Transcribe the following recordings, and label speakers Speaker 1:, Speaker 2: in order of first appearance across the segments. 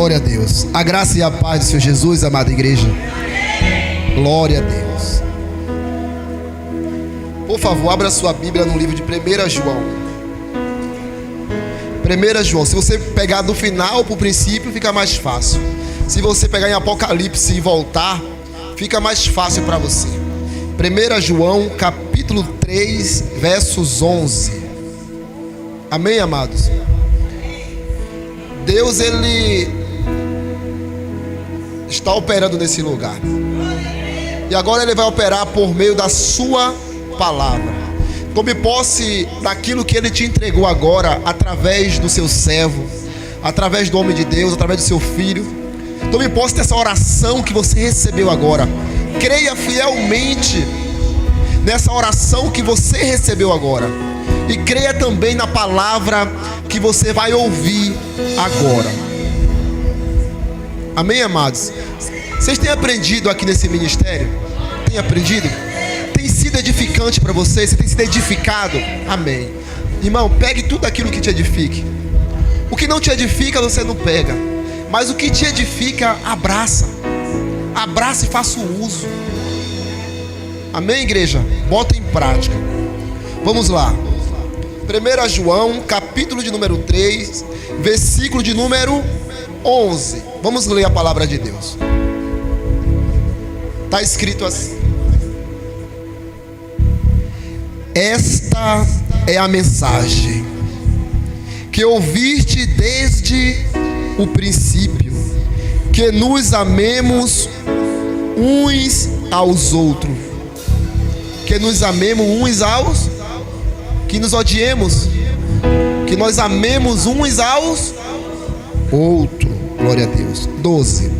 Speaker 1: Glória a Deus. A graça e a paz do Senhor Jesus, amada igreja. Glória a Deus. Por favor, abra sua Bíblia no livro de 1 João. 1 João. Se você pegar do final para o princípio, fica mais fácil. Se você pegar em Apocalipse e voltar, fica mais fácil para você. 1 João, capítulo 3, versos 11. Amém, amados? Deus, Ele está operando nesse lugar. E agora Ele vai operar por meio da sua palavra. Tome posse daquilo que Ele te entregou agora, através do seu servo, através do homem de Deus, através do seu filho. Tome posse dessa oração que você recebeu agora. Creia fielmente nessa oração que você recebeu agora. E creia também na palavra que você vai ouvir agora. Amém, amados? Vocês têm aprendido aqui nesse ministério? Tem aprendido? Tem sido edificante para vocês? Você tem sido edificado? Amém. Irmão, pegue tudo aquilo que te edifique. O que não te edifica, você não pega. Mas o que te edifica, abraça. Abraça e faça o uso. Amém, igreja? Bota em prática. Vamos lá. 1 João, capítulo de número 3, versículo de número 11. Vamos ler a palavra de Deus. Está escrito assim: esta é a mensagem que ouviste desde o princípio, que nos amemos uns aos outros. Que nos amemos uns aos, que nos odiemos, que nós amemos uns aos outros. Glória a Deus. 12.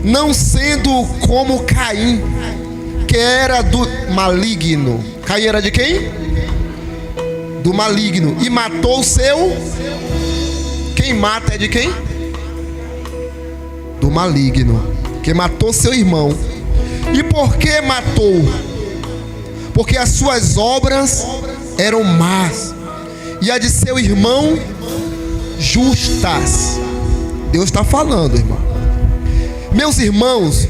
Speaker 1: Não sendo como Caim, que era do maligno. Caim era de quem? Do maligno. E matou o seu. Quem mata é de quem? Do maligno. Que matou seu irmão. E por que matou? Porque as suas obras eram más, e a de seu irmão justas. Deus está falando, irmão. Meus irmãos,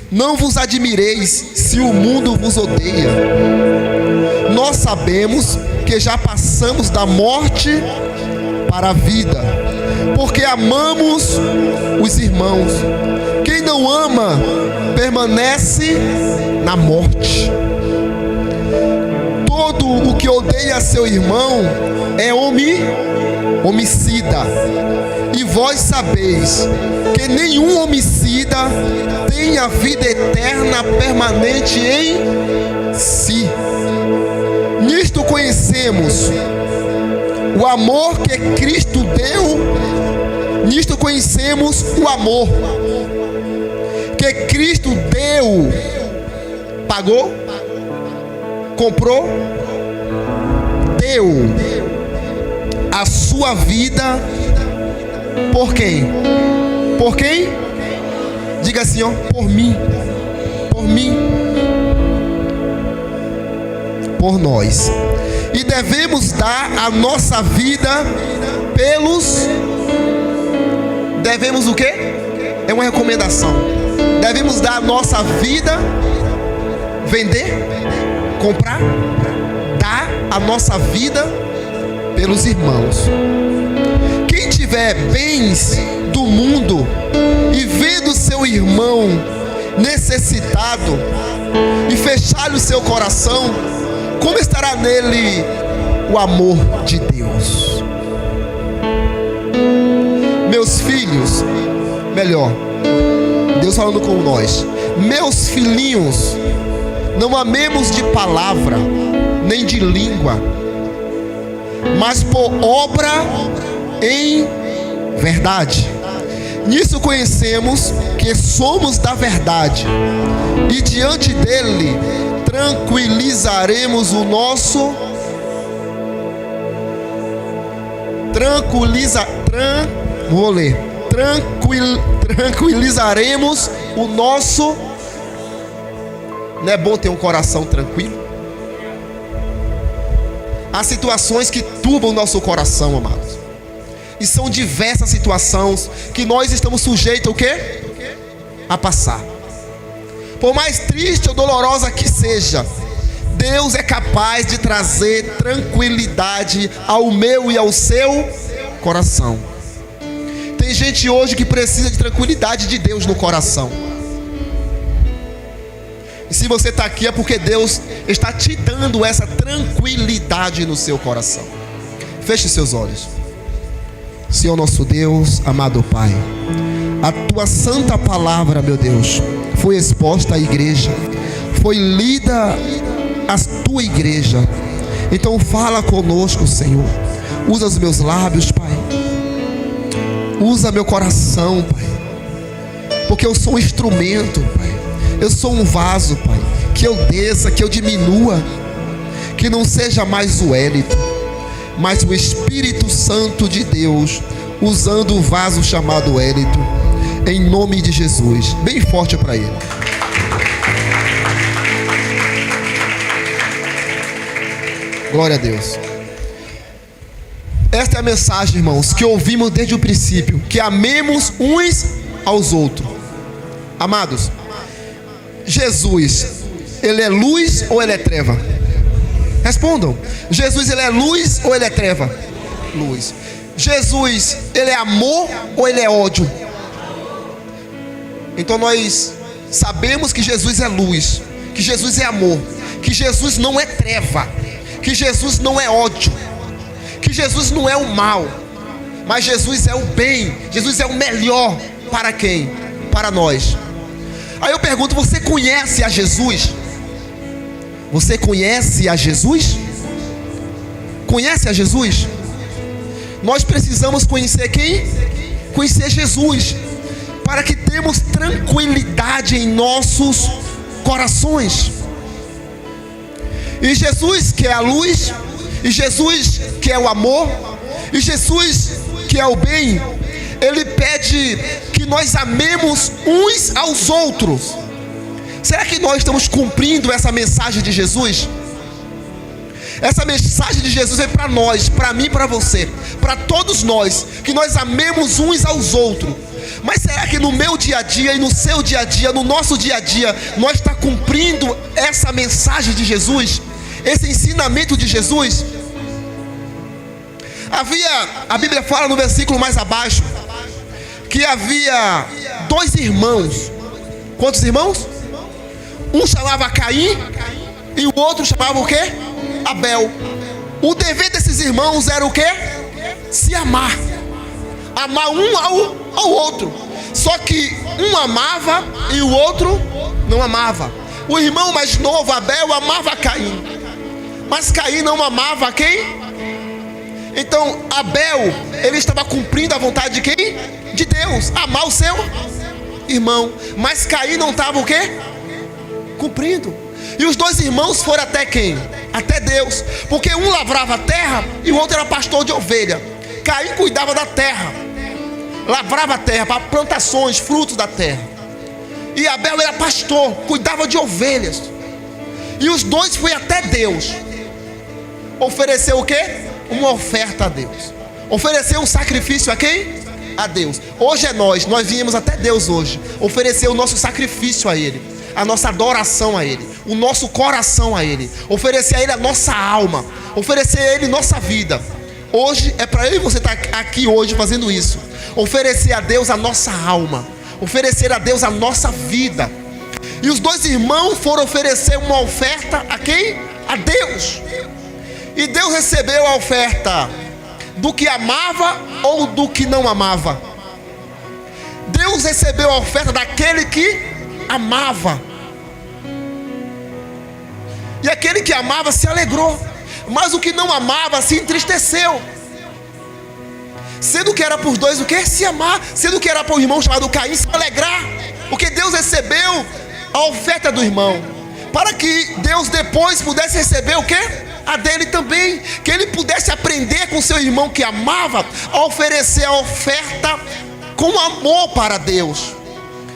Speaker 1: não vos admireis se o mundo vos odeia. Nós sabemos que já passamos da morte para a vida, porque amamos os irmãos. Quem não ama permanece na morte. Todo o que odeia seu irmão é homicida. E vós sabeis que nenhum homicida tem a vida eterna permanente em si. Nisto conhecemos o amor que Cristo deu. Nisto conhecemos o amor que Cristo deu. Pagou? Comprou? Deu a sua vida por quem? Por quem? Diga assim, ó, por mim. Por mim. Por nós. E devemos dar a nossa vida pelos. Devemos o quê? É uma recomendação. Devemos dar a nossa vida. Vender? Comprar? Dar a nossa vida pelos irmãos. Quem tiver bens do mundo e vendo seu irmão necessitado e fechar-lhe o seu coração, como estará nele o amor de Deus? Meus filhos, melhor, Deus falando com nós, meus filhinhos, não amemos de palavra, nem de língua, mas por obra em verdade. Nisso conhecemos que somos da verdade, e diante dele tranquilizaremos o nosso tranquilizaremos o nosso. Não é bom ter um coração tranquilo? Há situações que turbam o nosso coração, amados. E são diversas situações que nós estamos sujeitos o quê? A passar. Por mais triste ou dolorosa que seja, Deus é capaz de trazer tranquilidade ao meu e ao seu coração. Tem gente hoje que precisa de tranquilidade de Deus no coração. E se você está aqui é porque Deus está te dando essa tranquilidade no seu coração. Feche seus olhos. Senhor nosso Deus, amado Pai, a Tua santa palavra, meu Deus, foi exposta à igreja, foi lida à Tua igreja. Então fala conosco, Senhor. Usa os meus lábios, Pai. Usa meu coração, Pai. Porque eu sou um instrumento, Pai. Eu sou um vaso, Pai. Que eu desça, que eu diminua. Que não seja mais o Wellington, mas o Espírito Santo de Deus, usando o vaso chamado Wellington. Em nome de Jesus. Bem forte para ele. Glória a Deus. Esta é a mensagem, irmãos, que ouvimos desde o princípio: que amemos uns aos outros. Amados, Jesus, Ele é luz ou Ele é treva? Respondam. Jesus, Ele é luz ou Ele é treva? Luz. Jesus, Ele é amor ou Ele é ódio? Então nós sabemos que Jesus é luz, que Jesus é amor, que Jesus não é treva, que Jesus não é ódio, que Jesus não é o mal, mas Jesus é o bem. Jesus é o melhor. Para quem? Para nós. Aí eu pergunto: você conhece a Jesus? Você conhece a Jesus? Conhece a Jesus? Nós precisamos conhecer quem? Conhecer Jesus, para que temos tranquilidade em nossos corações. E Jesus, que é a luz, e Jesus, que é o amor, e Jesus, que é o bem, Ele pede que nós amemos uns aos outros. Será que nós estamos cumprindo essa mensagem de Jesus? Essa mensagem de Jesus é para nós, para mim, para você, para todos nós, que nós amemos uns aos outros. Mas será que no meu dia a dia e no seu dia a dia, no nosso dia a dia, nós está cumprindo essa mensagem de Jesus? Esse ensinamento de Jesus? A Bíblia fala no versículo mais abaixo que havia dois irmãos. Quantos irmãos? Um chamava Caim e o outro chamava o quê? Abel. O dever desses irmãos era o quê? Se amar. Amar um ao outro. Só que um amava e o outro não amava. O irmão mais novo, Abel, amava Caim, mas Caim não amava quem? Então Abel, ele estava cumprindo a vontade de quem? De Deus, amar o seu irmão. Mas Caim não estava o quê? Cumprindo. E os dois irmãos foram até quem? Até Deus. Porque um lavrava a terra e o outro era pastor de ovelha. Caim cuidava da terra, lavrava a terra para plantações, frutos da terra. E Abel era pastor, cuidava de ovelhas. E os dois foram até Deus. Ofereceu o quê? Uma oferta a Deus. Ofereceu um sacrifício a quem? A Deus. Hoje é nós viemos até Deus hoje oferecer o nosso sacrifício a Ele, a nossa adoração a Ele, o nosso coração a Ele, oferecer a Ele a nossa alma, oferecer a Ele nossa vida. Hoje é para eu e você estar aqui hoje fazendo isso. Oferecer a Deus a nossa alma, oferecer a Deus a nossa vida. E os dois irmãos foram oferecer uma oferta a quem? A Deus. E Deus recebeu a oferta do que amava ou do que não amava? Deus recebeu a oferta daquele que amava. E aquele que amava se alegrou, mas o que não amava se entristeceu. Sendo que era por dois o que? Se amar. Sendo que era para o irmão chamado Caim se alegrar. Porque Deus recebeu a oferta do irmão, para que Deus depois pudesse receber o que? A dele também. Que ele pudesse aprender com seu irmão que amava a oferecer a oferta com amor para Deus,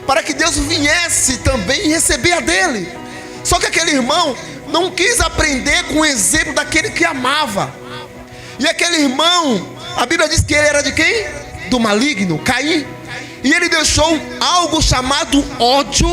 Speaker 1: para que Deus viesse também receber a dele. Só que aquele irmão não quis aprender com o exemplo daquele que amava. E aquele irmão A Bíblia diz que ele era de quem? Do maligno, Caim. E ele deixou algo chamado ódio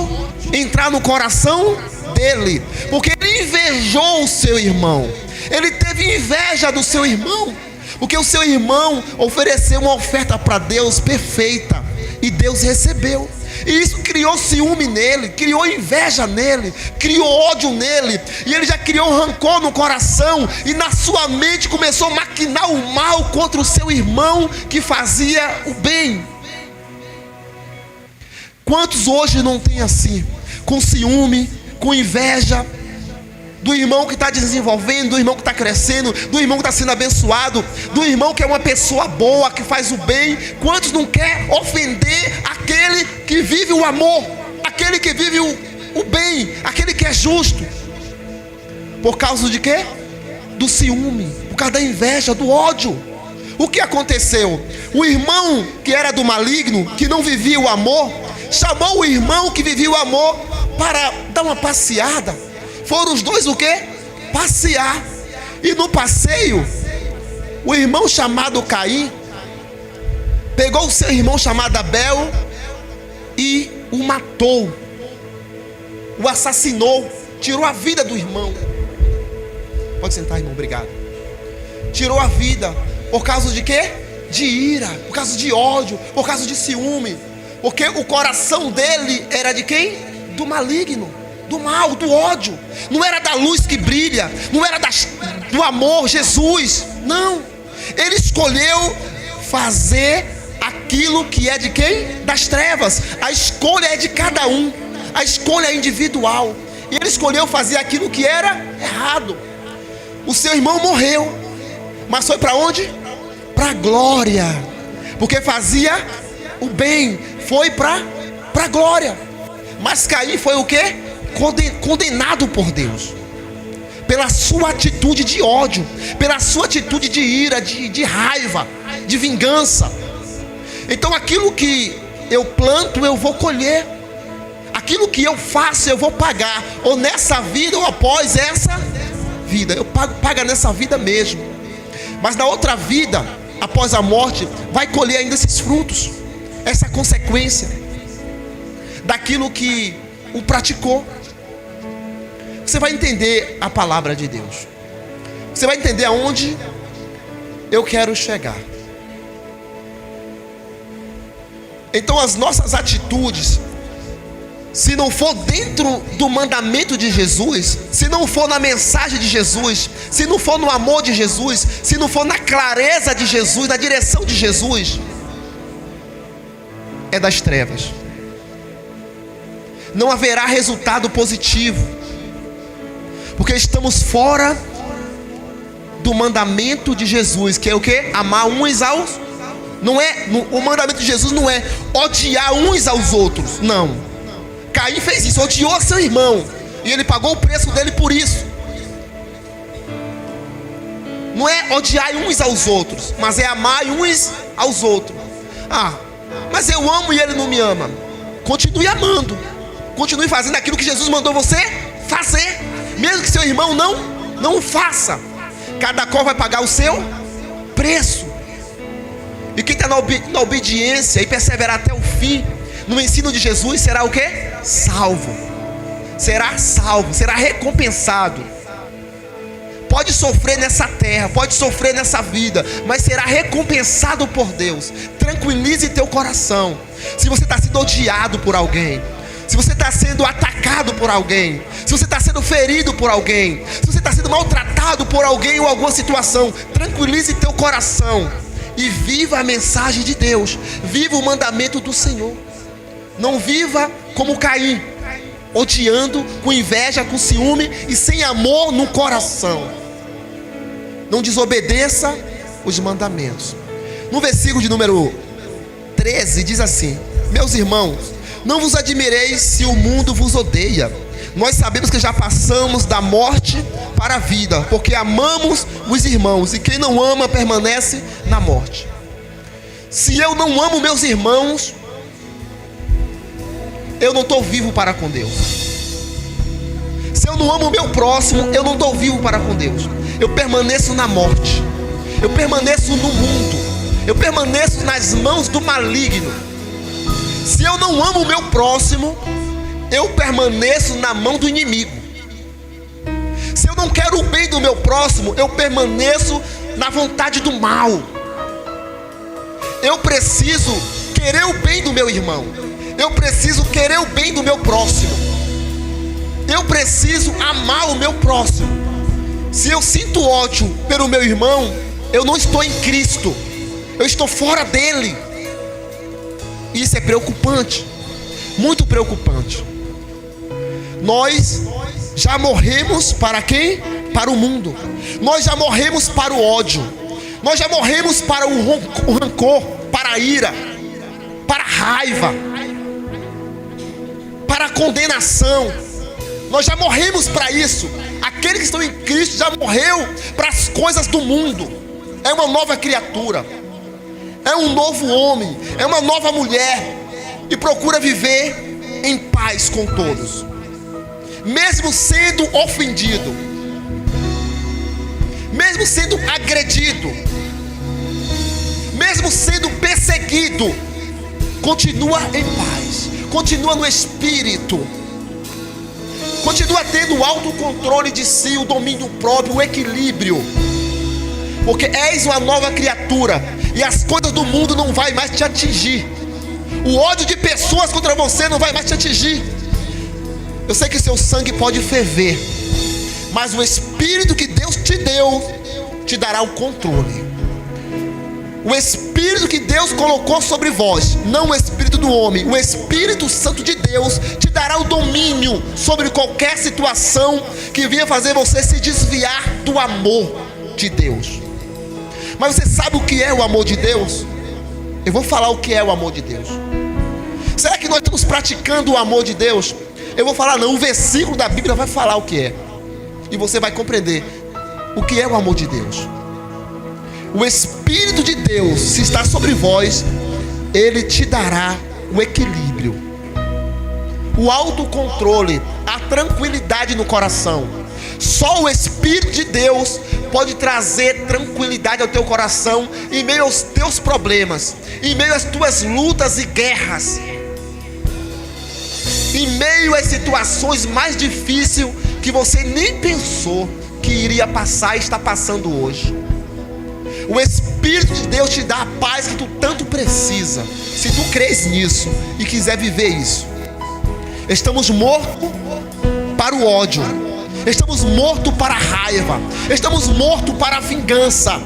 Speaker 1: entrar no coração dele, porque ele invejou o seu irmão. Ele teve inveja do seu irmão, porque o seu irmão ofereceu uma oferta para Deus perfeita, e Deus recebeu. E isso criou ciúme nele, criou inveja nele, criou ódio nele. E ele já criou rancor no coração, e na sua mente começou a maquinar o mal contra o seu irmão que fazia o bem. Quantos hoje não tem assim? Com ciúme, com inveja do irmão que está desenvolvendo, do irmão que está crescendo, do irmão que está sendo abençoado, do irmão que é uma pessoa boa, que faz o bem. Quantos não quer ofender aquele que vive o amor, aquele que vive o bem, aquele que é justo? Por causa de quê? Do ciúme, por causa da inveja, do ódio. O que aconteceu? O irmão que era do maligno, que não vivia o amor, chamou o irmão que vivia o amor para dar uma passeada. Foram os dois o quê? Passear. E no passeio, o irmão chamado Caim pegou o seu irmão chamado Abel e o matou, o assassinou, tirou a vida do irmão. Pode sentar, irmão, obrigado. Tirou a vida por causa de quê? De ira, por causa de ódio, por causa de ciúme. Porque o coração dele era de quem? Do maligno, do mal, do ódio. Não era da luz que brilha, não era do amor, Jesus. Não, ele escolheu fazer aquilo que é de quem? Das trevas. A escolha é de cada um, a escolha é individual. E ele escolheu fazer aquilo que era errado. O seu irmão morreu, mas foi para onde? Para a glória, porque fazia o bem, foi para a glória. Mas Caim foi o quê? Condenado por Deus, pela sua atitude de ódio, pela sua atitude de ira, de raiva, de vingança. Então aquilo que eu planto, eu vou colher. Aquilo que eu faço, eu vou pagar, ou nessa vida ou após essa vida. Eu pago nessa vida mesmo, mas na outra vida, após a morte, vai colher ainda esses frutos, essa consequência daquilo que o praticou. Você vai entender a palavra de Deus, você vai entender aonde eu quero chegar. Então as nossas atitudes, se não for dentro do mandamento de Jesus, se não for na mensagem de Jesus, se não for no amor de Jesus, se não for na clareza de Jesus, na direção de Jesus, é das trevas. Não haverá resultado positivo, porque estamos fora do mandamento de Jesus, que é o quê? Amar uns aos... Não é, o mandamento de Jesus não é odiar uns aos outros, não. Caim fez isso, odiou seu irmão, e ele pagou o preço dele por isso. Não é odiar uns aos outros, mas é amar uns aos outros. Ah, mas eu amo e ele não me ama. Continue amando, continue fazendo aquilo que Jesus mandou você fazer, mesmo que seu irmão não o faça. Cada qual vai pagar o seu preço. E quem está na obediência e perseverar até o fim, no ensino de Jesus, será o quê? Salvo. Será salvo, será recompensado. Pode sofrer nessa terra, pode sofrer nessa vida, mas será recompensado por Deus. Tranquilize teu coração. Se você está sendo odiado por alguém, se você está sendo atacado por alguém, se você está sendo ferido por alguém, se você está sendo maltratado por alguém ou alguma situação, tranquilize teu coração e viva a mensagem de Deus. Viva o mandamento do Senhor. Não viva como Caim, odiando, com inveja, com ciúme e sem amor no coração. Não desobedeça os mandamentos. No versículo de número 13 diz assim: meus irmãos, não vos admireis se o mundo vos odeia. Nós sabemos que já passamos da morte para a vida, porque amamos os irmãos, e quem não ama permanece na morte. Se eu não amo meus irmãos, eu não estou vivo para com Deus. Se eu não amo o meu próximo, eu não estou vivo para com Deus. Eu permaneço na morte, eu permaneço no mundo. eu permaneço nas mãos do maligno. Se eu não amo o meu próximo, eu permaneço na mão do inimigo. Se eu não quero o bem do meu próximo, eu permaneço na vontade do mal. Eu preciso querer o bem do meu irmão. Eu preciso querer o bem do meu próximo. Eu preciso amar o meu próximo. Se eu sinto ódio pelo meu irmão, eu não estou em Cristo, eu estou fora dele. Isso é preocupante, muito preocupante. Nós já morremos para quem? Para o mundo. Nós já morremos para o ódio. Nós já morremos para o rancor, para a ira, para a raiva, para a condenação. Nós já morremos para isso. Aqueles que estão em Cristo já morreu para as coisas do mundo. É uma nova criatura, é um novo homem, é uma nova mulher, e procura viver em paz com todos, mesmo sendo ofendido, mesmo sendo agredido, mesmo sendo perseguido, continua em paz, continua no Espírito, continua tendo o autocontrole de si, o domínio próprio, o equilíbrio, porque és uma nova criatura, e as coisas do mundo não vai mais te atingir. O ódio de pessoas contra você não vai mais te atingir. Eu sei que seu sangue pode ferver, mas o Espírito que Deus te deu te dará o controle. O Espírito que Deus colocou sobre vós, não o Espírito do homem, o Espírito Santo de Deus te dará o domínio sobre qualquer situação que venha fazer você se desviar do amor de Deus. Mas você sabe o que é o amor de Deus? Eu vou falar o que é o amor de Deus. Será que nós estamos praticando o amor de Deus? Eu vou falar não, o versículo da Bíblia vai falar o que é, e você vai compreender o que é o amor de Deus. O Espírito de Deus, se está sobre vós, Ele te dará o equilíbrio, o autocontrole, a tranquilidade no coração. Só o Espírito de Deus pode trazer tranquilidade ao teu coração em meio aos teus problemas, em meio às tuas lutas e guerras, em meio às situações mais difíceis que você nem pensou que iria passar e está passando hoje. O Espírito de Deus te dá a paz que tu tanto precisa, se tu crês nisso e quiser viver isso. Estamos mortos para o ódio, estamos mortos para a raiva, estamos mortos para a vingança.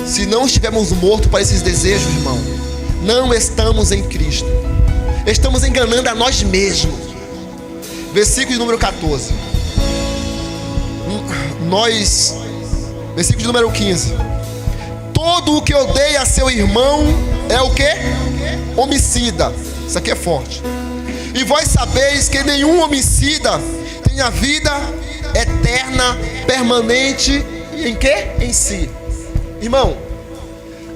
Speaker 1: Se não estivermos mortos para esses desejos, irmão, não estamos em Cristo, estamos enganando a nós mesmos. Versículo de número 14. Versículo de número 15. Todo o que odeia seu irmão é o que? Homicida. Isso aqui é forte. E vós sabeis que nenhum homicida tem a vida eterna, permanente, em que? Em si. Irmão,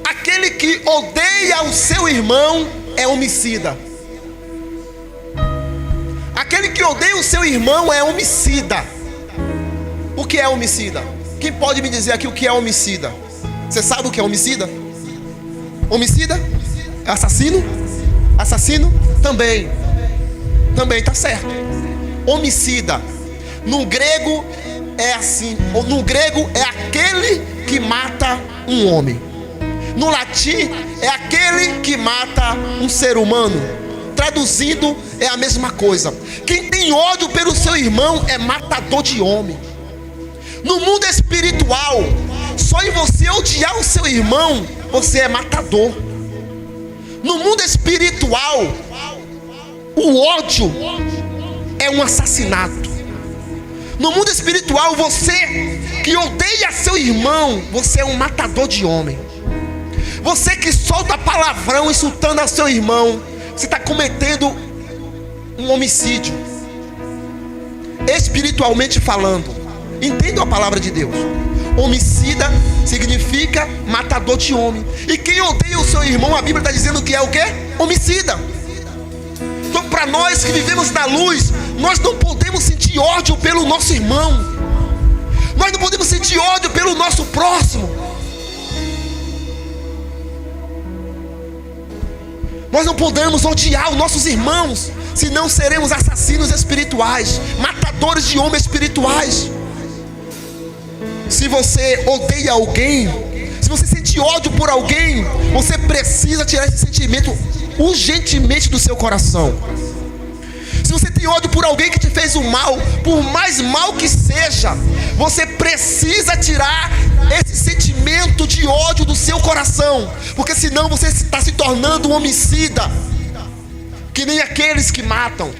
Speaker 1: aquele que odeia o seu irmão é homicida. Aquele que odeia o seu irmão é homicida. O que é homicida? Quem pode me dizer aqui o que é homicida? Você sabe o que é homicida? Homicida? É assassino? Assassino? Também está certo. Homicida no grego é assim. No grego é aquele que mata um homem. No latim é aquele que mata um ser humano. Traduzindo é a mesma coisa. Quem tem ódio pelo seu irmão é matador de homem. No mundo espiritual, só em você odiar o seu irmão, você é matador. No mundo espiritual, o ódio é um assassinato. No mundo espiritual, você que odeia seu irmão, você é um matador de homem. Você que solta palavrão insultando a seu irmão, você está cometendo um homicídio. Espiritualmente falando, entenda a palavra de Deus. Homicida significa matador de homem. E quem odeia o seu irmão, a Bíblia está dizendo que é o quê? Homicida. Então, para nós que vivemos na luz, nós não podemos sentir ódio pelo nosso irmão. Nós não podemos sentir ódio pelo nosso próximo. Nós não podemos odiar os nossos irmãos, senão seremos assassinos espirituais, matadores de homens espirituais. Se você odeia alguém, se você sente ódio por alguém, você precisa tirar esse sentimento urgentemente do seu coração. Se você tem ódio por alguém que te fez o mal, por mais mal que seja, você precisa tirar esse sentimento de ódio do seu coração, porque senão você está se tornando um homicida, que nem aqueles que matam.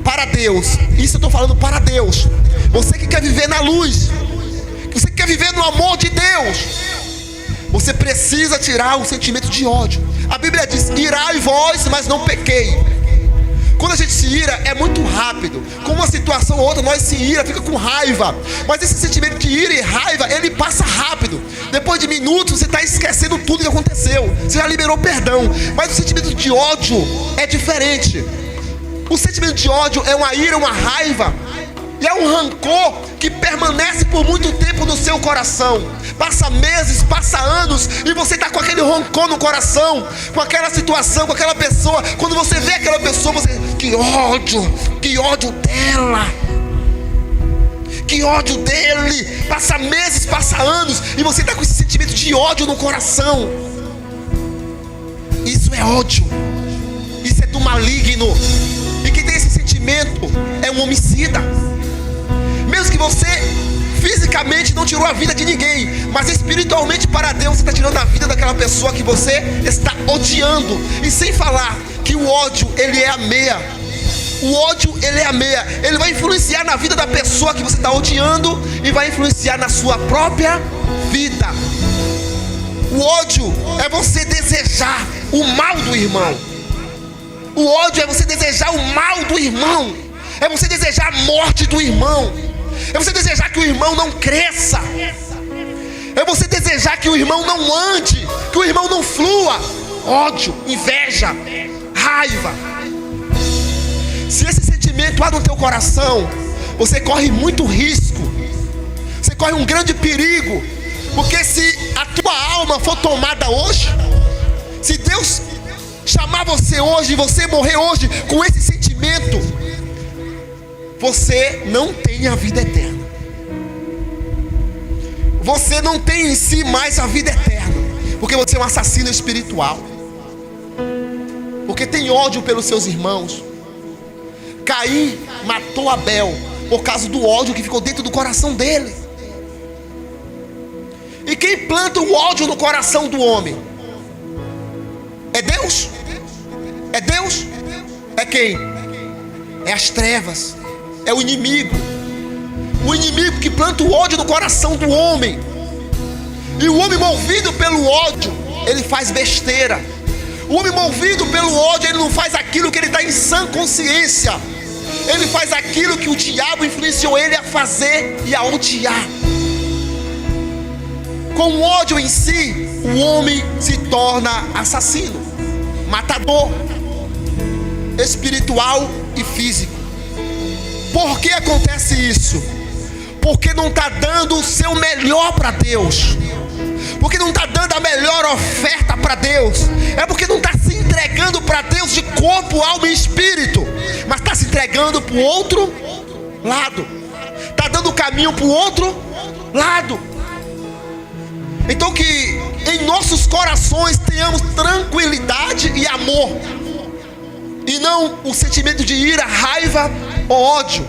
Speaker 1: Para Deus, isso eu estou falando para Deus. Você que quer viver na luz, você que quer viver no amor de Deus, você precisa tirar o sentimento de ódio. A Bíblia diz: irai vós, mas não pequei. Quando a gente se ira, é muito rápido. Com uma situação ou outra, nós se ira, fica com raiva. Mas esse sentimento de ira e raiva, ele passa rápido. Depois de minutos, você está esquecendo tudo que aconteceu. Você já liberou perdão. Mas o sentimento de ódio é diferente. O sentimento de ódio é uma ira, uma raiva, e é um rancor que permanece por muito tempo no seu coração. Passa meses, passa anos, e você está com aquele rancor no coração, com aquela situação, com aquela pessoa. Quando você vê aquela pessoa, você... que ódio dela, que ódio dele. Passa meses, passa anos, e você está com esse sentimento de ódio no coração. Isso é ódio. Isso é do maligno. E quem tem esse sentimento é um homicida. Mesmo que você fisicamente não tirou a vida de ninguém, mas espiritualmente para Deus você está tirando a vida daquela pessoa que você está odiando. E sem falar que o ódio, ele é a meia. O ódio, ele é a meia. Ele vai influenciar na vida da pessoa que você está odiando e vai influenciar na sua própria vida. O ódio é você desejar o mal do irmão. O ódio é você desejar o mal do irmão. É você desejar a morte do irmão. É você desejar que o irmão não cresça. É você desejar que o irmão não ande, que o irmão não flua. Ódio, inveja, raiva. Se esse sentimento há no teu coração, você corre muito risco. Você corre um grande perigo. Porque se a tua alma for tomada hoje, se Deus chamar você hoje e você morrer hoje com esse sentimento, você não tem a vida eterna. Você não tem em si mais a vida eterna, porque você é um assassino espiritual. Porque tem ódio pelos seus irmãos. Caim matou Abel por causa do ódio que ficou dentro do coração dele. E quem planta o ódio no coração do homem? É Deus? É Deus? É quem? É as trevas. É o inimigo. O inimigo que planta o ódio no coração do homem. E o homem movido pelo ódio, ele faz besteira. O homem movido pelo ódio, ele não faz aquilo que ele está em sã consciência. Ele faz aquilo que o diabo influenciou ele a fazer e a odiar. Com o ódio em si, o homem se torna assassino, matador, espiritual e físico. Por que acontece isso? Porque não está dando o seu melhor para Deus. Porque não está dando a melhor oferta para Deus. É porque não está se entregando para Deus de corpo, alma e espírito, mas está se entregando para o outro lado. Está dando o caminho para o outro lado. Então que em nossos corações tenhamos tranquilidade e amor, e não o sentimento de ira, raiva ou ódio.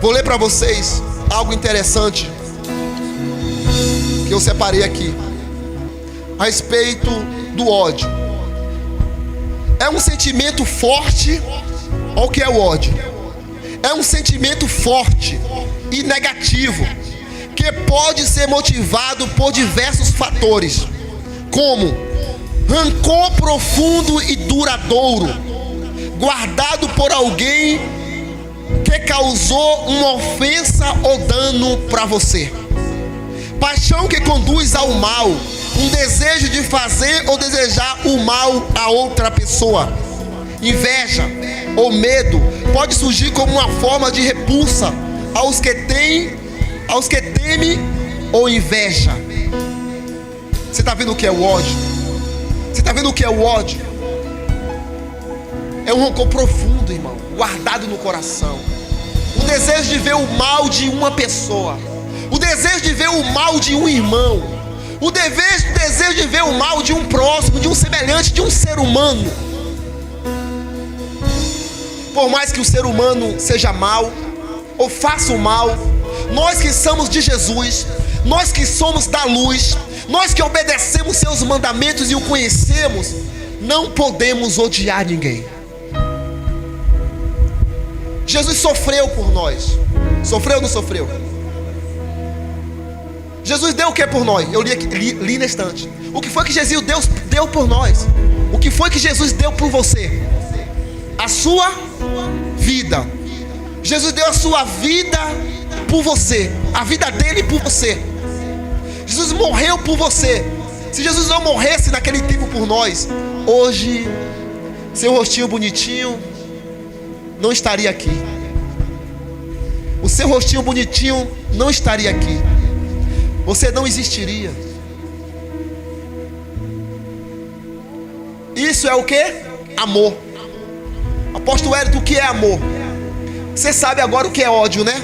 Speaker 1: Vou ler para vocês algo interessante que eu separei aqui a respeito do ódio. É um sentimento forte. Olha o que é o ódio. É um sentimento forte e negativo, que pode ser motivado por diversos fatores, como rancor profundo e duradouro, guardado por alguém que causou uma ofensa ou dano para você. Paixão que conduz ao mal, um desejo de fazer ou desejar o mal a outra pessoa. Inveja ou medo pode surgir como uma forma de repulsa aos que temem ou inveja. Você está vendo o que é o ódio? Você está vendo o que é o ódio? É um rancor profundo, irmão, guardado no coração. O desejo de ver o mal de uma pessoa, o desejo de ver o mal de um irmão, o desejo de ver o mal de um próximo, de um semelhante, de um ser humano. Por mais que o ser humano seja mau ou faça o mal, nós que somos de Jesus, nós que somos da luz, nós que obedecemos seus mandamentos e o conhecemos, não podemos odiar ninguém. Jesus sofreu por nós. Sofreu ou não sofreu? Jesus deu o que por nós? Eu li na estante. O que foi que Jesus deu por nós? O que foi que Jesus deu por você? A sua vida. Jesus deu a sua vida por você, a vida dele por você. Jesus morreu por você. Se Jesus não morresse naquele tempo por nós, hoje seu rostinho bonitinho não estaria aqui. O seu rostinho bonitinho não estaria aqui. Você não existiria. Isso é o que? Amor. Apóstolo Hélio, o que é amor? Você sabe agora o que é ódio, né?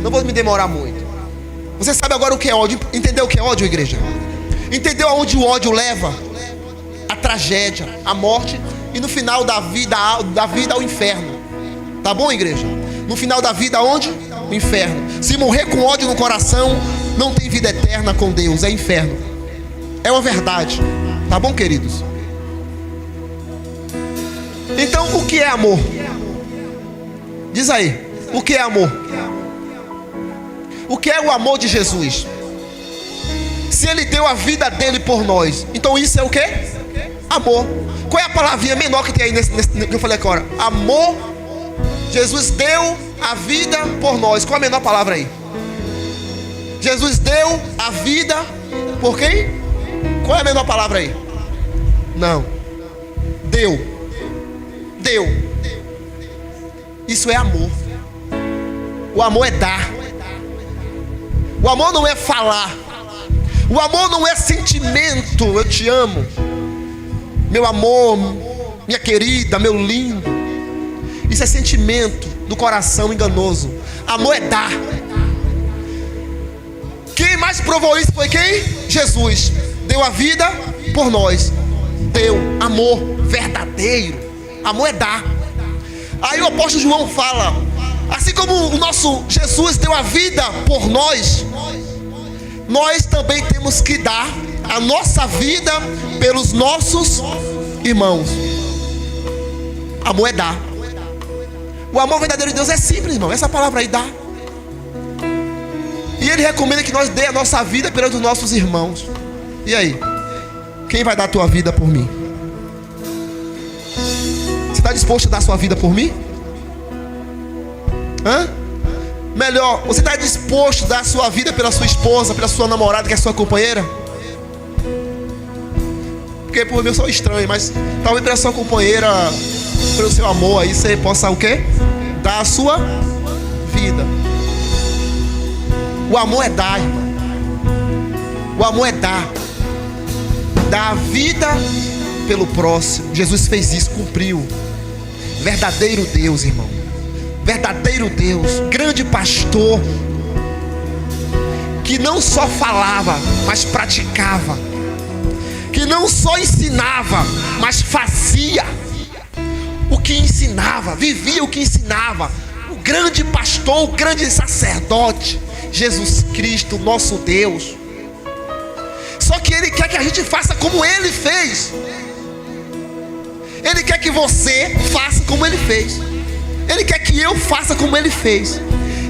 Speaker 1: Não vou me demorar muito. Você sabe agora o que é ódio? Entendeu o que é ódio, igreja? Entendeu aonde o ódio leva? A tragédia, a morte e no final da vida ao inferno. Tá bom, igreja? No final da vida aonde? O inferno. Se morrer com ódio no coração, não tem vida eterna com Deus, é inferno. É uma verdade. Tá bom, queridos? Então, o que é amor? Diz aí, o que é amor? O que é o amor de Jesus? Se ele deu a vida dele por nós, então isso é o que? Amor. Qual é a palavrinha menor que tem aí nesse que eu falei agora? Amor. Jesus deu a vida por nós. Qual é a menor palavra aí? Jesus deu a vida por quem? Qual é a menor palavra aí? Não. Deu. Isso é amor. O amor é dar. O amor não é falar. O amor não é sentimento. Eu te amo, meu amor, minha querida, meu lindo. Isso é sentimento do coração enganoso. Amor é dar. Quem mais provou isso foi quem? Jesus. Deu a vida por nós. Deu amor verdadeiro. Amor é dar. Aí o apóstolo João fala: assim como o nosso Jesus deu a vida por nós, nós também temos que dar a nossa vida pelos nossos irmãos. Amor é dar. O amor verdadeiro de Deus é simples, irmão. Essa palavra aí, dá. E ele recomenda que nós dê a nossa vida pelos nossos irmãos. E aí? Quem vai dar a tua vida por mim? Você está disposto a dar a sua vida por mim? Melhor, você está disposto a dar a sua vida pela sua esposa, pela sua namorada, que é a sua companheira? Porque por mim eu sou estranho, mas talvez pela sua companheira, pelo seu amor aí, você possa o quê? Dar a sua vida. O amor é dar, irmão. O amor é dar. Dar a vida pelo próximo. Jesus fez isso, cumpriu. Verdadeiro Deus, irmão. Verdadeiro Deus, grande pastor, que não só falava, mas praticava, que não só ensinava, mas fazia o que ensinava, vivia o que ensinava. O grande pastor, o grande sacerdote, Jesus Cristo, nosso Deus. Só que Ele quer que a gente faça como Ele fez. Ele quer que você faça como Ele fez. Ele quer que eu faça como Ele fez.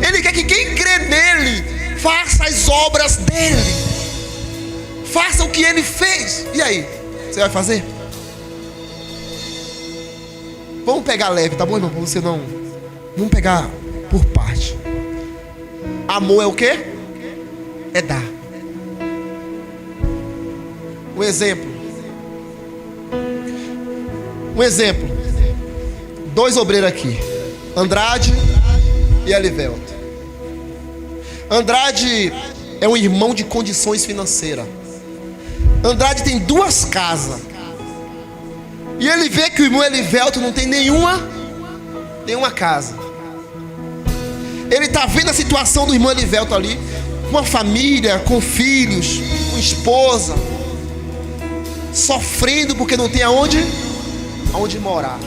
Speaker 1: Ele quer que quem crê nele faça as obras dele. Faça o que Ele fez. E aí? Você vai fazer? Vamos pegar leve, tá bom, irmão? Pra você não... Vamos pegar por parte. Amor é o quê? É dar. Um exemplo. Dois obreiros aqui, Andrade e Elivelto. Andrade é um irmão de condições financeiras. Andrade tem 2 casas. E ele vê que o irmão Elivelto não tem nenhuma casa. Ele está vendo a situação do irmão Elivelto ali, com uma família, com filhos, com esposa, sofrendo porque não tem aonde morar.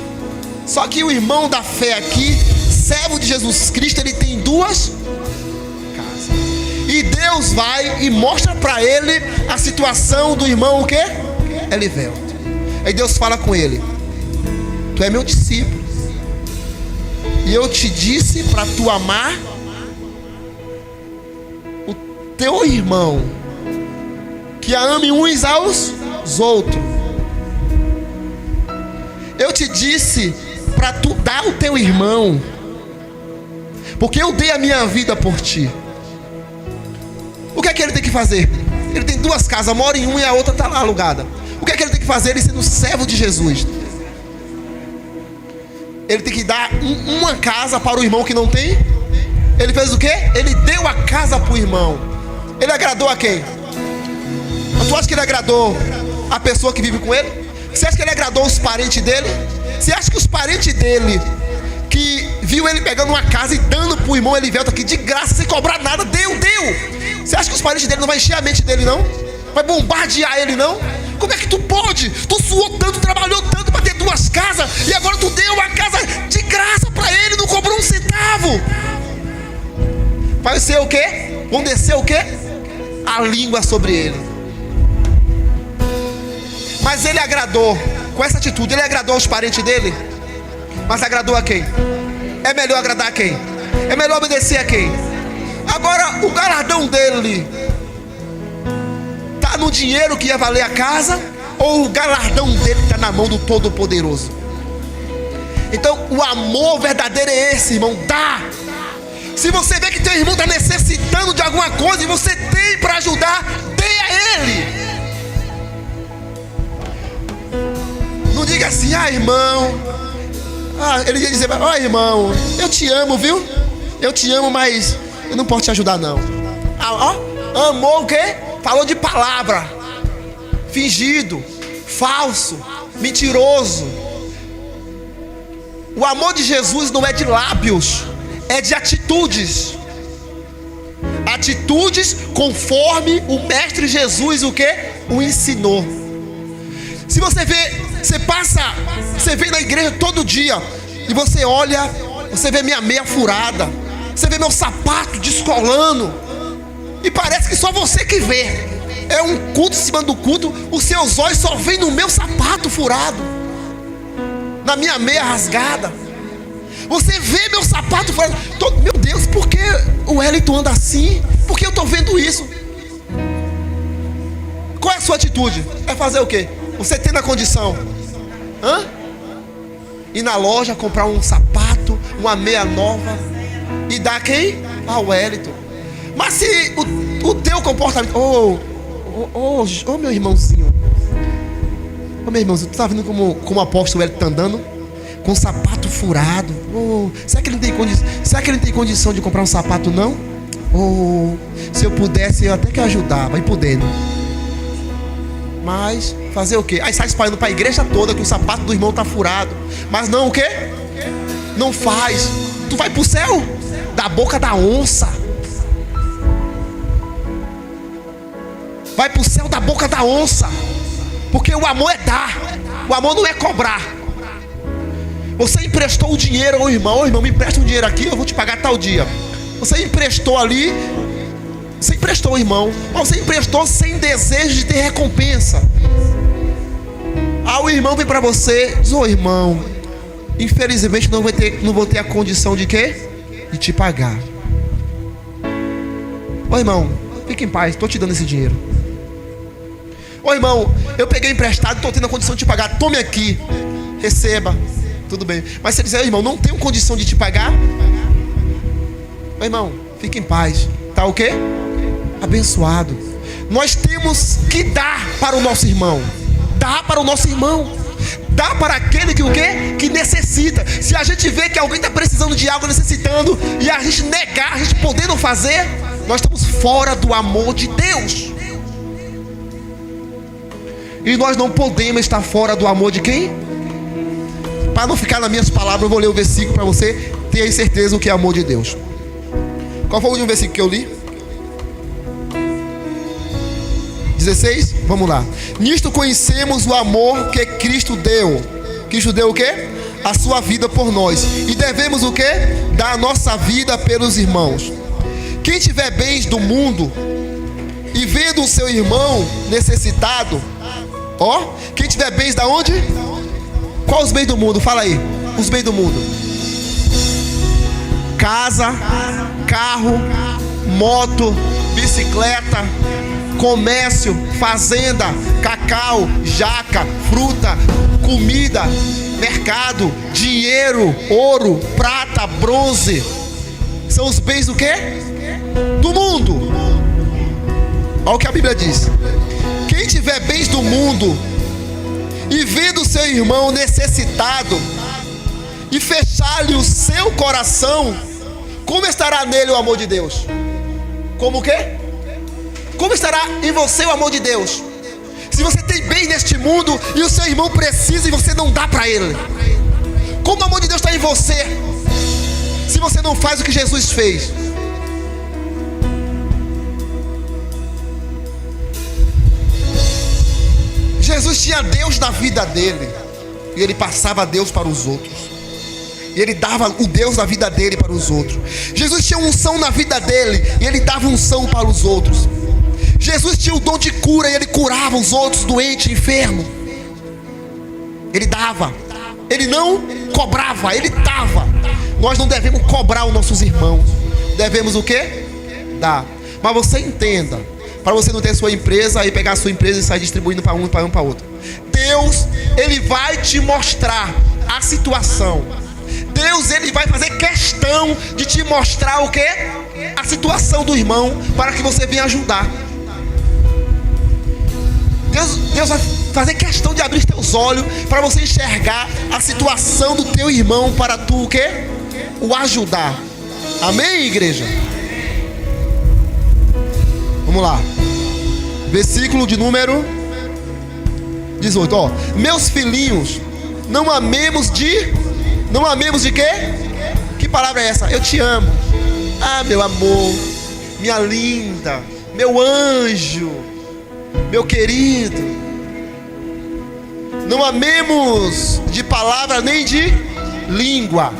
Speaker 1: Só que o irmão da fé aqui, servo de Jesus Cristo, ele tem 2 casas. E Deus vai e mostra para ele a situação do irmão o quê? Elivelto. Aí Deus fala com ele: tu é meu discípulo, e eu te disse para tu amar o teu irmão, que a ame uns aos outros. Eu te disse para tu dar o teu irmão, porque eu dei a minha vida por ti. O que é que ele tem que fazer? Ele tem 2 casas, mora em uma e a outra está lá alugada. O que é que ele tem que fazer? Ele sendo servo de Jesus, ele tem que dar uma casa para o irmão que não tem. Ele fez o quê? Ele deu a casa para o irmão. Ele agradou a quem? Tu acha que ele agradou a pessoa que vive com ele? Você acha que ele agradou os parentes dele? Você acha que os parentes dele, que viu ele pegando uma casa e dando para o irmão Elivelto aqui de graça, sem cobrar nada, deu? Você acha que os parentes dele não vai encher a mente dele, não? Vai bombardear ele, não? Como é que tu pode? Tu suou tanto, trabalhou tanto para ter 2 casas, e agora tu deu a casa de graça para ele, não cobrou um centavo. Vai ser o quê? Vão descer o quê? A língua sobre ele. Mas ele agradou, com essa atitude, ele agradou os parentes dele. Mas agradou a quem? É melhor agradar a quem? É melhor obedecer a quem? Agora, o galardão dele está no dinheiro que ia valer a casa, ou o galardão dele está na mão do Todo-Poderoso? Então, o amor verdadeiro é esse, irmão. Dá. Se você vê que teu irmão está necessitando de alguma coisa e você tem para ajudar, dê a ele. Não diga assim: irmão. Ele ia dizer: irmão, eu te amo, viu? Eu te amo, mas eu não posso te ajudar, não. Amou o quê? Falou de palavra. Fingido, falso, mentiroso. O amor de Jesus não é de lábios, é de atitudes. Atitudes conforme o Mestre Jesus o ensinou. Se você vê, você vem na igreja todo dia e você olha, você vê minha meia furada, você vê meu sapato descolando, e parece que só você que vê. É um culto em cima do culto, os seus olhos só veem no meu sapato furado, na minha meia rasgada. Você vê meu sapato furado. Meu Deus, por que o Wellington anda assim? Por que eu estou vendo isso? Qual é a sua atitude? É fazer o quê? Você tendo a condição, ir na loja, comprar um sapato, uma meia nova, e dar a quem? Ao Wellington. Mas se o teu comportamento... meu irmãozinho, tu tá vendo como o apóstolo Wellington tá andando? Com um sapato furado. Será que ele não tem condição de comprar um sapato, não? Se eu pudesse, eu até que ajudava, e podendo. Mas fazer o quê? Aí sai espalhando para a igreja toda que o sapato do irmão tá furado. Mas não o quê? Não faz. Tu vai pro céu da boca da onça. Vai pro céu da boca da onça. Porque o amor é dar. O amor não é cobrar. Você emprestou o dinheiro ao irmão. Irmão, me empresta um dinheiro aqui, eu vou te pagar tal dia. Você emprestou ali. Você emprestou, irmão, mas você emprestou sem desejo de ter recompensa. O irmão vem para você, diz: irmão, infelizmente não vou ter a condição de quê? De te pagar. Irmão, fique em paz, estou te dando esse dinheiro. Irmão, eu peguei emprestado, estou tendo a condição de te pagar, tome aqui, receba, tudo bem. Mas se você dizer: irmão, não tenho condição de te pagar, irmão, fique em paz. Tá o quê? Abençoado. Nós temos que dar para o nosso irmão. Dar para o nosso irmão. Dar para aquele que o quê? Que necessita. Se a gente vê que alguém está precisando de algo, necessitando, e a gente negar, a gente podendo fazer, nós estamos fora do amor de Deus. E nós não podemos estar fora do amor de quem? Para não ficar nas minhas palavras, eu vou ler o versículo para você ter certeza o que é amor de Deus. Qual foi o último versículo que eu li? 16? Vamos lá. Nisto conhecemos o amor que Cristo deu. Cristo deu o quê? A sua vida por nós. E devemos o quê? Dar a nossa vida pelos irmãos. Quem tiver bens do mundo e vendo o seu irmão necessitado, ó, quem tiver bens da onde? Qual os bens do mundo? Fala aí. Os bens do mundo: casa, carro, moto, bicicleta, comércio, fazenda, cacau, jaca, fruta, comida, mercado, dinheiro, ouro, prata, bronze. São os bens do quê? Do mundo. Olha o que a Bíblia diz: quem tiver bens do mundo e vendo seu irmão necessitado e fechar-lhe o seu coração, como estará nele o amor de Deus? Como o quê? Como estará em você o amor de Deus? Se você tem bem neste mundo e o seu irmão precisa e você não dá para ele, como o amor de Deus está em você, se você não faz o que Jesus fez? Jesus tinha Deus na vida dele, e ele passava Deus para os outros, e ele dava o Deus da vida dele para os outros. Jesus tinha unção na vida dele, e ele dava unção para os outros. Jesus tinha o dom de cura, e ele curava os outros doentes, enfermos. Ele dava, ele não cobrava, ele dava. Nós não devemos cobrar os nossos irmãos, devemos o quê? Dar. Mas você entenda, para você não ter sua empresa e pegar a sua empresa e sair distribuindo para um, para outro. Deus, ele vai te mostrar a situação. Deus, ele vai fazer questão de te mostrar o quê? A situação do irmão, para que você venha ajudar. Deus vai fazer questão de abrir os teus olhos para você enxergar a situação do teu irmão, para tu o quê? O ajudar. Amém, igreja? Vamos lá. Versículo de número 18, ó. Meus filhinhos, não amemos de quê? Que palavra é essa? Eu te amo. Ah, meu amor, minha linda, meu anjo, meu querido. Não amemos de palavra nem de língua,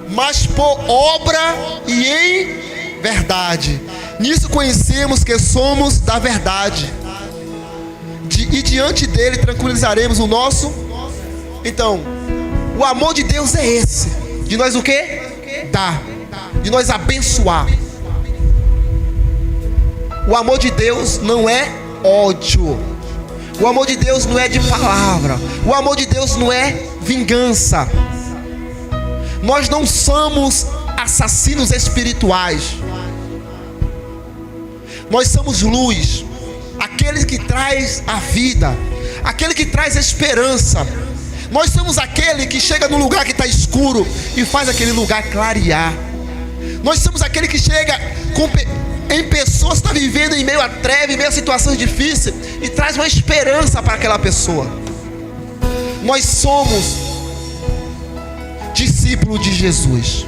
Speaker 1: mas por obra e em verdade. Nisso conhecemos que somos da verdade, e diante dele tranquilizaremos o nosso. Então, o amor de Deus é esse, de nós o quê? Dar, de nós abençoar. O amor de Deus não é ódio, o amor de Deus não é de palavra, o amor de Deus não é vingança. Nós não somos assassinos espirituais. Nós somos luz, aquele que traz a vida, aquele que traz a esperança. Nós somos aquele que chega no lugar que está escuro e faz aquele lugar clarear. Nós somos aquele que chega em pessoas que estão vivendo em meio a treva, em meio a situações difíceis, e traz uma esperança para aquela pessoa. Nós somos discípulos de Jesus.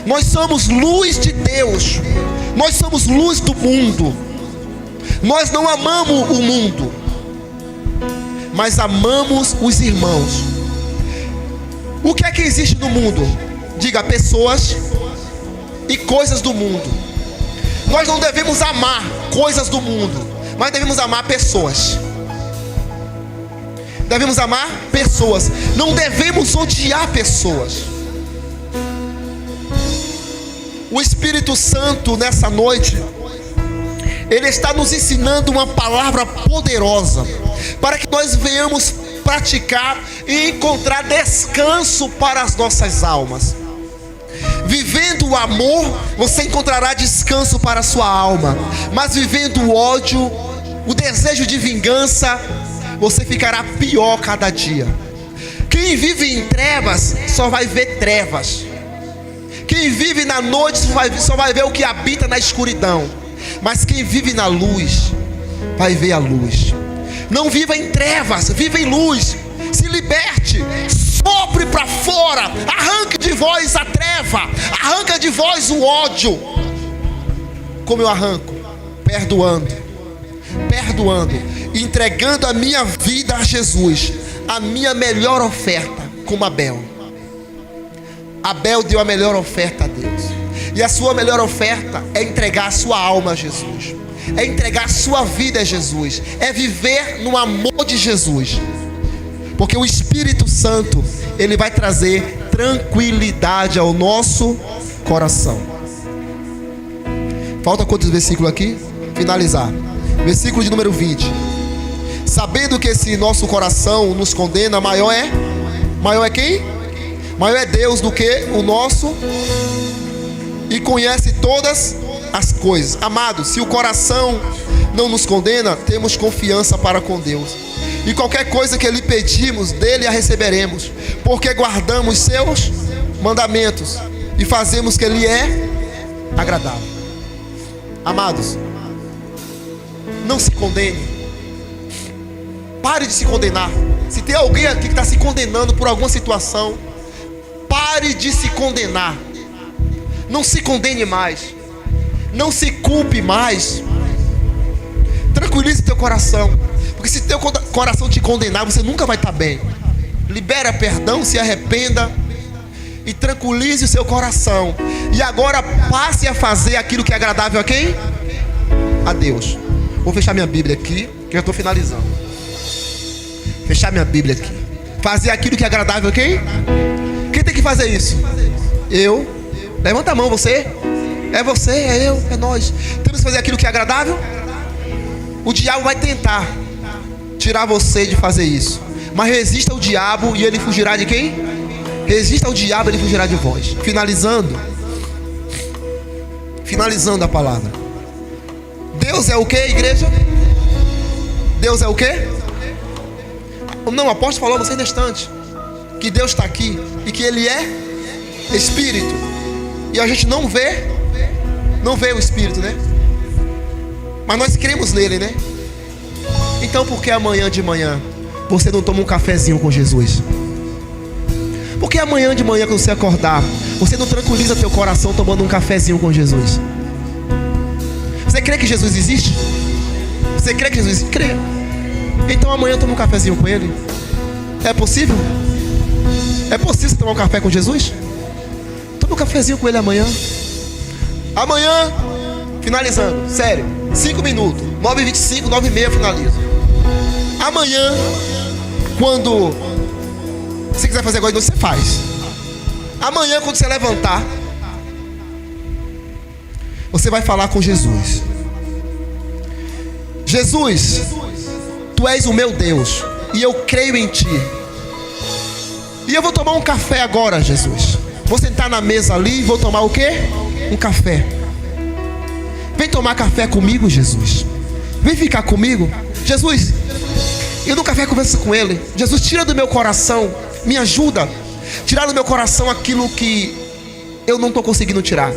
Speaker 1: Nós somos luz de Deus. Nós somos luz do mundo. Nós não amamos o mundo, mas amamos os irmãos. O que é que existe no mundo? Diga: pessoas e coisas do mundo. Nós não devemos amar coisas do mundo, mas devemos amar pessoas. Devemos amar pessoas. Não devemos odiar pessoas. O Espírito Santo nessa noite, ele está nos ensinando uma palavra poderosa, para que nós venhamos praticar e encontrar descanso para as nossas almas. Vivendo o amor, você encontrará descanso para a sua alma. Mas vivendo o ódio, o desejo de vingança, você ficará pior cada dia. Quem vive em trevas só vai ver trevas. Quem vive na noite só vai ver o que habita na escuridão. Mas quem vive na luz vai ver a luz. Não viva em trevas, viva em luz. Se liberte, sopre para fora, arranque de vós a treva, arranca de vós o ódio. Como eu arranco? Perdoando, entregando a minha vida a Jesus, a minha melhor oferta, como Abel. Abel deu a melhor oferta a Deus, e a sua melhor oferta é entregar a sua alma a Jesus, é entregar a sua vida a Jesus, é viver no amor de Jesus, porque o Espírito Santo, ele vai trazer tranquilidade ao nosso coração. Falta quantos versículos aqui? Finalizar. Versículo de número 20. Sabendo que se nosso coração nos condena, maior é quem? Maior é Deus do que o nosso, e conhece todas as coisas. Amados, se o coração não nos condena, temos confiança para com Deus, e qualquer coisa que lhe pedimos, dele a receberemos, porque guardamos seus mandamentos e fazemos que lhe é agradável. Amados, não se condene. Pare de se condenar. Se tem alguém aqui que está se condenando por alguma situação, pare de se condenar. Não se condene mais. Não se culpe mais. Tranquilize teu coração, porque se teu coração te condenar, você nunca vai estar bem. Libera perdão, se arrependa e tranquilize o seu coração. E agora passe a fazer aquilo que é agradável a quem? A Deus. Vou fechar minha Bíblia aqui, que já estou finalizando. Fechar minha Bíblia aqui. Fazer aquilo que é agradável a quem? Quem tem que fazer isso? Eu. Levanta a mão, você. É você, é eu, é nós. Temos que fazer aquilo que é agradável. O diabo vai tentar tirar você de fazer isso, mas resista ao diabo e ele fugirá de quem? Resista ao diabo e ele fugirá de vós. Finalizando a palavra. Deus é o que, igreja? Deus é o que? Não, o apóstolo falou você nesse instante que Deus está aqui e que Ele é Espírito, e a gente não vê o Espírito, né? Mas nós cremos nele, né? Então por que amanhã de manhã você não toma um cafezinho com Jesus? Por que amanhã de manhã, quando você acordar, você não tranquiliza teu coração tomando um cafezinho com Jesus? Você crê que Jesus existe? Você crê que Jesus existe? Crê. Então amanhã toma um cafezinho com Ele. É possível? É possível você tomar um café com Jesus? Toma um cafezinho com Ele amanhã. Amanhã, finalizando, sério, 5 minutos, 9h25, 9h30 finalizo. Amanhã, quando você quiser fazer agora, você faz. Amanhã, quando você levantar, você vai falar com Jesus. Jesus, Tu és o meu Deus, e eu creio em Ti. E eu vou tomar um café agora, Jesus. Vou sentar na mesa ali e vou tomar o quê? Um café. Vem tomar café comigo, Jesus. Vem ficar comigo. Jesus, eu no café converso com Ele. Jesus, tira do meu coração, me ajuda. Tirar do meu coração aquilo que eu não estou conseguindo tirar.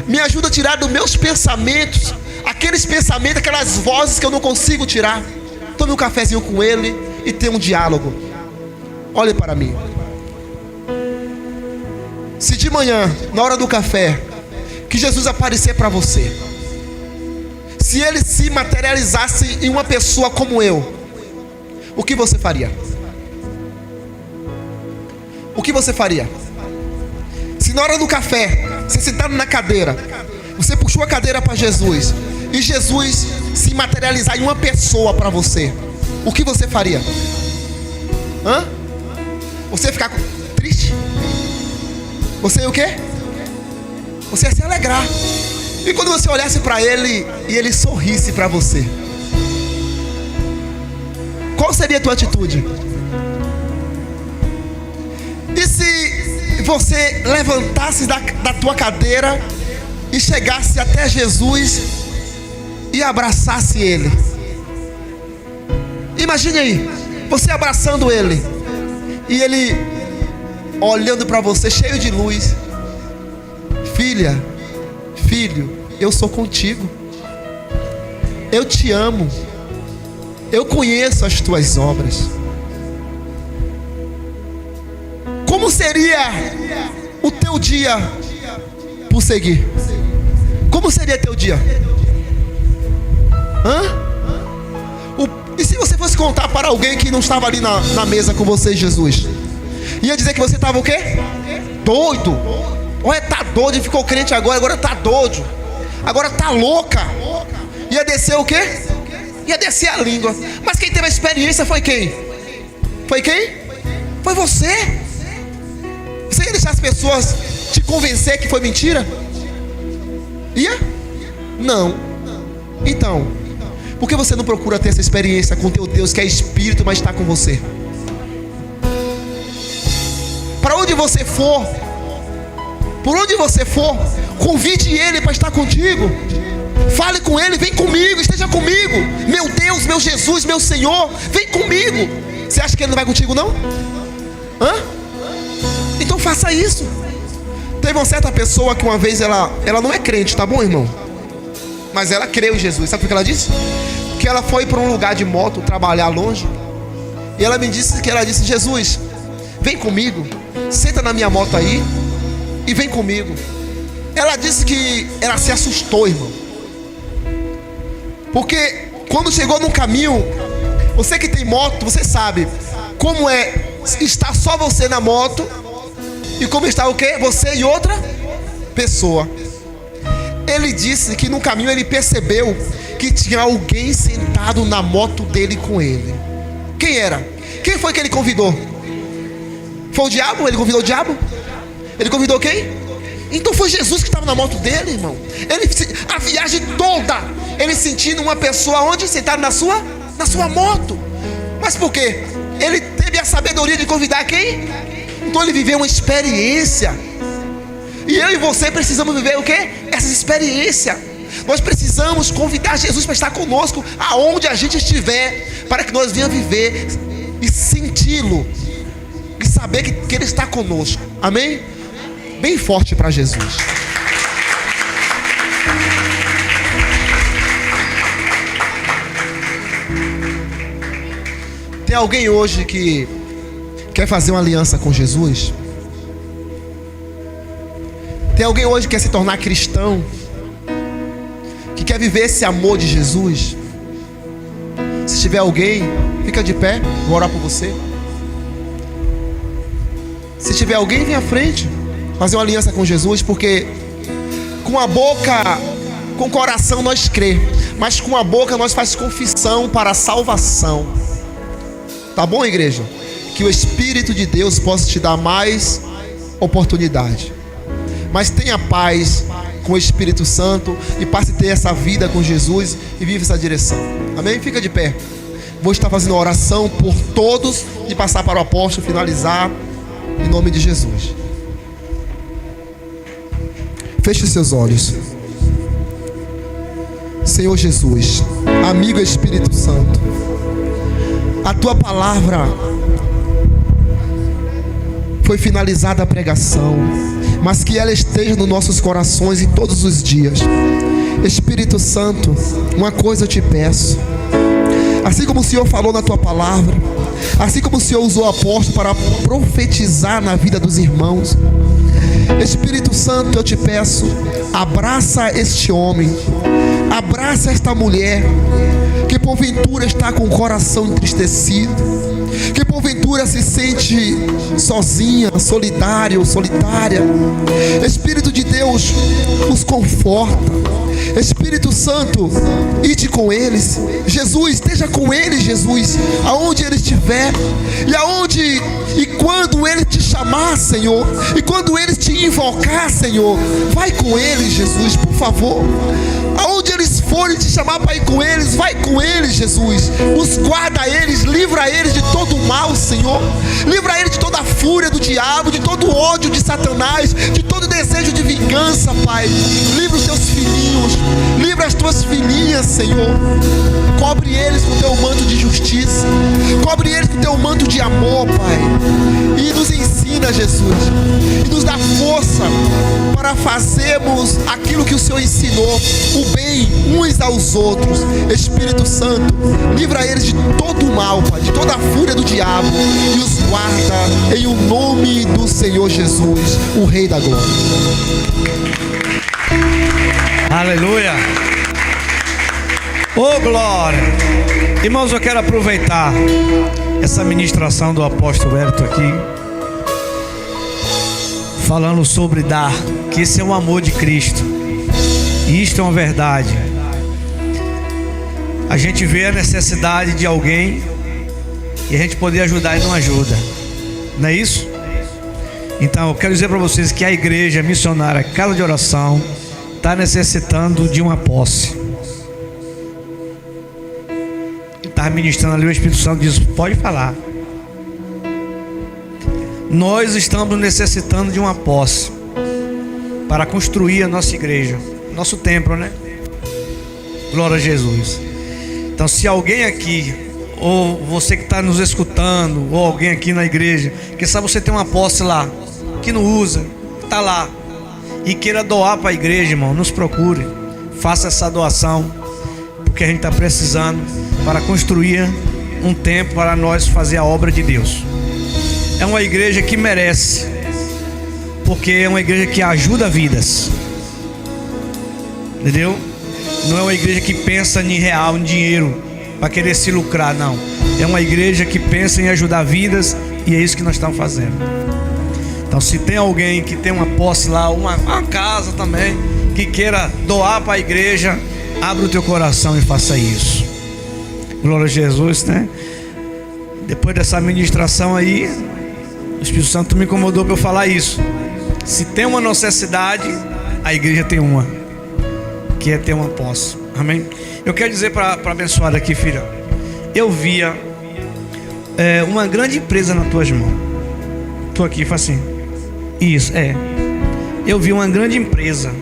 Speaker 1: Me ajuda a tirar dos meus pensamentos aqueles pensamentos, aquelas vozes que eu não consigo tirar. Tome um cafezinho com Ele e tenha um diálogo. Olhe para mim. Se de manhã, na hora do café, que Jesus aparecer para você, se Ele se materializasse em uma pessoa como eu, o que você faria? O que você faria? Se na hora do café, você sentado na cadeira, você puxou a cadeira para Jesus, e Jesus se materializar em uma pessoa para você, o que você faria? Você ia ficar triste? Você ia o quê? Você ia se alegrar. E quando você olhasse para Ele e Ele sorrisse para você, qual seria a tua atitude? E se você levantasse da tua cadeira e chegasse até Jesus e abraçasse Ele? Imagine aí, você abraçando Ele e Ele olhando para você cheio de luz. Filha, filho, eu sou contigo. Eu te amo. Eu conheço as tuas obras. Como seria o teu dia por seguir? Como seria teu dia? E se você fosse contar para alguém que não estava ali na mesa com você, Jesus? Ia dizer que você estava o quê? Doido. Olha, tá doido, ficou crente agora tá doido. Agora tá louca. Ia descer o quê? Ia descer a língua. Mas quem teve a experiência foi quem? Foi quem? Foi você. Você ia deixar as pessoas te convencer que foi mentira? Ia? Não. Então, por que você não procura ter essa experiência com teu Deus que é Espírito, mas está com você? Para onde você for, por onde você for, convide Ele para estar contigo. Fale com Ele, vem comigo, esteja comigo. Meu Deus, meu Jesus, meu Senhor, vem comigo. Você acha que Ele não vai contigo não? Então faça isso. Teve uma certa pessoa que uma vez ela não é crente, tá bom, irmão? Mas ela creu em Jesus. Sabe o que ela disse? Que ela foi para um lugar de moto trabalhar longe. E ela me disse que ela disse: Jesus, vem comigo, senta na minha moto aí e vem comigo. Ela disse que ela se assustou, irmão, porque quando chegou no caminho, você que tem moto, você sabe como é estar só você na moto e como está o quê? Você e outra pessoa. Ele disse que no caminho ele percebeu que tinha alguém sentado na moto dele com ele. Quem era? Quem foi que ele convidou? Foi o diabo? Ele convidou o diabo? Ele convidou quem? Então foi Jesus que estava na moto dele, irmão. A viagem toda ele sentindo uma pessoa onde? Sentado na sua moto. Mas por quê? Ele teve a sabedoria de convidar quem? Então ele viveu uma experiência. E eu e você precisamos viver o quê? Essa experiência. Nós precisamos convidar Jesus para estar conosco aonde a gente estiver, para que nós venhamos viver e senti-lo e saber que Ele está conosco. Amém? Bem forte para Jesus. Tem alguém hoje que quer fazer uma aliança com Jesus? Tem alguém hoje que quer se tornar cristão, que quer viver esse amor de Jesus? Se tiver alguém, fica de pé, vou orar por você. Se tiver alguém, vem à frente, fazer uma aliança com Jesus, porque com a boca, com o coração nós crê, mas com a boca nós faz confissão para a salvação. Tá bom, igreja? Que o Espírito de Deus possa te dar mais oportunidade. Mas tenha paz com o Espírito Santo e passe a ter essa vida com Jesus e vive essa direção. Amém? Fica de pé. Vou estar fazendo uma oração por todos e passar para o apóstolo finalizar em nome de Jesus. Feche seus olhos. Senhor Jesus, amigo Espírito Santo, a tua palavra foi finalizada a pregação, mas que ela esteja nos nossos corações em todos os dias. Espírito Santo, uma coisa eu te peço. Assim como o Senhor falou na tua palavra, assim como o Senhor usou o apóstolo para profetizar na vida dos irmãos, Espírito Santo, eu te peço, abraça este homem, abraça esta mulher que porventura está com o coração entristecido, que porventura se sente sozinha, solitário, solitária. Espírito de Deus, os conforta. Espírito Santo, ide com eles. Jesus, esteja com eles, Jesus, aonde ele estiver, e quando ele te chamar, Senhor, e quando ele te invocar, Senhor, vai com eles, Jesus, por favor. Aonde eles forem te chamar para ir com eles, vai com eles, Jesus. Os guarda eles, livra eles de todo o mal, Senhor. Livra eles de toda a fúria do diabo, de todo o ódio de Satanás, de todo o desejo de vingança, Pai. Livra os teus filhinhos, livra as tuas filhinhas, Senhor. Cobre eles com teu manto de justiça, cobre eles com teu manto de amor, Pai. E nos ensina ensina, Jesus, e nos dá força para fazermos aquilo que o Senhor ensinou, o bem uns aos outros. Espírito Santo, livra eles de todo o mal, Pai, de toda a fúria do diabo, e os guarda em o nome do Senhor Jesus, o Rei da Glória.
Speaker 2: Aleluia. Oh, glória. Irmãos, eu quero aproveitar essa ministração do apóstolo Hélito aqui, falando sobre dar, que esse é o amor de Cristo, e isto é uma verdade. A gente vê a necessidade de alguém e a gente poder ajudar e não ajuda, não é isso? Então eu quero dizer para vocês que a igreja missionária Casa de Oração está necessitando de uma posse. Está ministrando ali, o Espírito Santo diz: pode falar. Nós estamos necessitando de uma posse para construir a nossa igreja, nosso templo, né? Glória a Jesus. Então, se alguém aqui, ou você que está nos escutando, ou alguém aqui na igreja, que sabe você tem uma posse lá, que não usa, está lá, e queira doar para a igreja, irmão, nos procure, faça essa doação, porque a gente está precisando para construir um templo para nós fazer a obra de Deus. É uma igreja que merece, porque é uma igreja que ajuda vidas, entendeu? Não é uma igreja que pensa em real, em dinheiro, para querer se lucrar, não. É uma igreja que pensa em ajudar vidas, e é isso que nós estamos fazendo. Então, se tem alguém que tem uma posse lá, uma casa também, que queira doar para a igreja, abre o teu coração e faça isso. Glória a Jesus, né? Depois dessa ministração aí, o Espírito Santo me incomodou para eu falar isso. Se tem uma necessidade, a igreja tem uma, que é ter uma posse. Amém? Eu quero dizer para abençoar aqui, filha, eu via uma grande empresa nas tuas mãos. Estou aqui, faz assim. Isso, eu vi uma grande empresa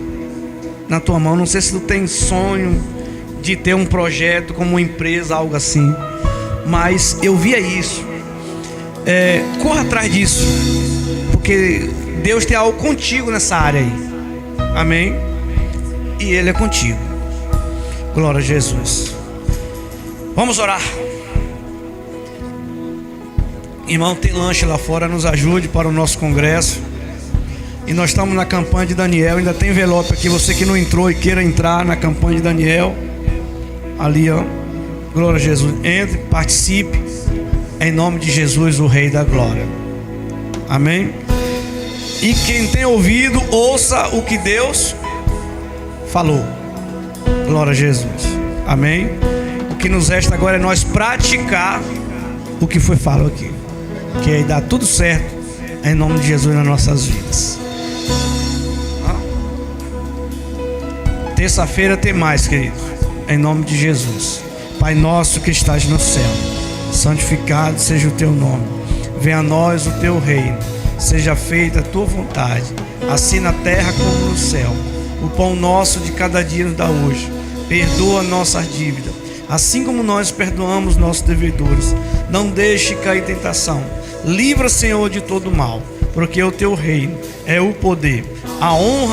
Speaker 2: na tua mão. Não sei se tu tem sonho de ter um projeto como uma empresa, algo assim, mas eu via isso. Corra atrás disso, porque Deus tem algo contigo nessa área aí. Amém? E Ele é contigo. Glória a Jesus. Vamos orar. Irmão, tem lanche lá fora, nos ajude para o nosso congresso. E nós estamos na campanha de Daniel. Ainda tem envelope aqui, você que não entrou e queira entrar na campanha de Daniel, ali, ó, glória a Jesus, entre, participe, em nome de Jesus, o Rei da Glória. Amém? E quem tem ouvido, ouça o que Deus falou. Glória a Jesus. Amém? O que nos resta agora é nós praticar o que foi falado aqui, que aí dá tudo certo, em nome de Jesus, nas nossas vidas. Terça-feira tem mais, queridos, em nome de Jesus. Pai nosso que estás no céu, santificado seja o teu nome. Venha a nós o teu reino. Seja feita a tua vontade, assim na terra como no céu. O pão nosso de cada dia nos dá hoje. Perdoa nossas dívidas, assim como nós perdoamos nossos devedores. Não deixe cair em tentação. Livra, Senhor, de todo mal, porque o teu reino é o poder, a honra